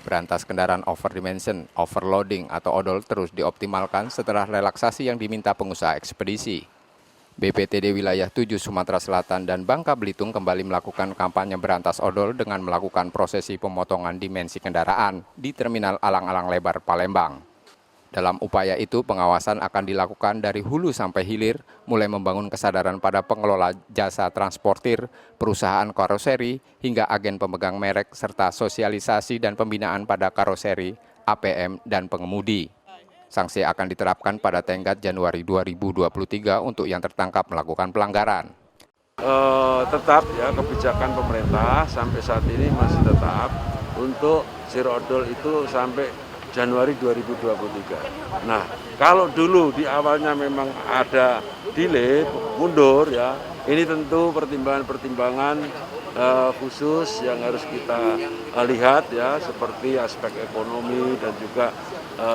Berantas kendaraan overdimension, overloading, atau odol terus dioptimalkan setelah relaksasi yang diminta pengusaha ekspedisi. BPTD Wilayah 7 Sumatera Selatan dan Bangka Belitung kembali melakukan kampanye berantas odol dengan melakukan prosesi pemotongan dimensi kendaraan di Terminal Alang-Alang Lebar Palembang. Dalam upaya itu, pengawasan akan dilakukan dari hulu sampai hilir, mulai membangun kesadaran pada pengelola jasa transportir, perusahaan karoseri, hingga agen pemegang merek, serta sosialisasi dan pembinaan pada karoseri, APM, dan pengemudi. Sanksi akan diterapkan pada tenggat Januari 2023 untuk yang tertangkap melakukan pelanggaran. Tetap ya, kebijakan pemerintah sampai saat ini masih tetap untuk zero odol itu sampai Januari 2023. Nah, kalau dulu di awalnya memang ada delay, mundur ya, ini tentu pertimbangan-pertimbangan khusus yang harus kita lihat ya, seperti aspek ekonomi dan juga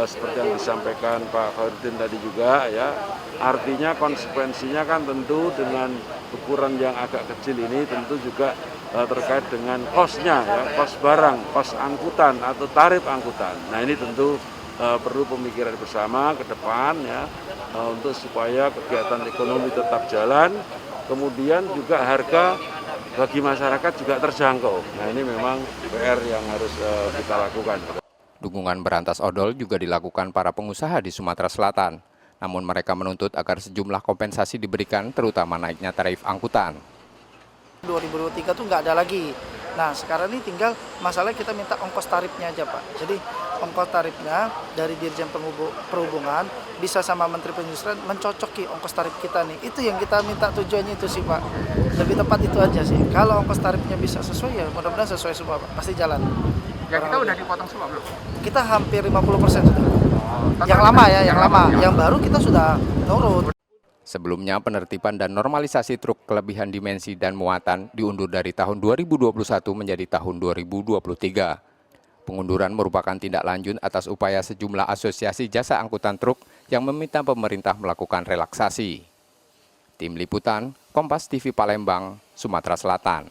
seperti yang disampaikan Pak Khairuddin tadi juga ya. Artinya konsekuensinya kan tentu dengan ukuran yang agak kecil ini tentu juga terkait dengan kosnya ya, kos barang, kos angkutan atau tarif angkutan. Nah ini tentu perlu pemikiran bersama ke depan ya, untuk supaya kegiatan ekonomi tetap jalan, kemudian juga harga bagi masyarakat juga terjangkau. Nah ini memang PR yang harus kita lakukan. Dukungan berantas odol juga dilakukan para pengusaha di Sumatera Selatan. Namun mereka menuntut agar sejumlah kompensasi diberikan, terutama naiknya tarif angkutan. 2023 tuh nggak ada lagi. Nah sekarang ini tinggal masalah kita minta ongkos tarifnya aja Pak. Jadi ongkos tarifnya dari Dirjen Perhubungan bisa sama Menteri Perindustrian mencocoki ongkos tarif kita nih. Itu yang kita minta tujuannya itu sih Pak. Lebih tepat itu aja sih. Kalau ongkos tarifnya bisa sesuai ya mudah-mudahan sesuai semua Pak. Pasti jalan. Ya kita udah dipotong semua belum? Kita hampir 50% sudah. Yang lama ya, yang lama. Yang baru kita sudah nurut. Sebelumnya, penertiban dan normalisasi truk kelebihan dimensi dan muatan diundur dari tahun 2021 menjadi tahun 2023. Pengunduran merupakan tindak lanjut atas upaya sejumlah asosiasi jasa angkutan truk yang meminta pemerintah melakukan relaksasi. Tim Liputan, Kompas TV Palembang, Sumatera Selatan.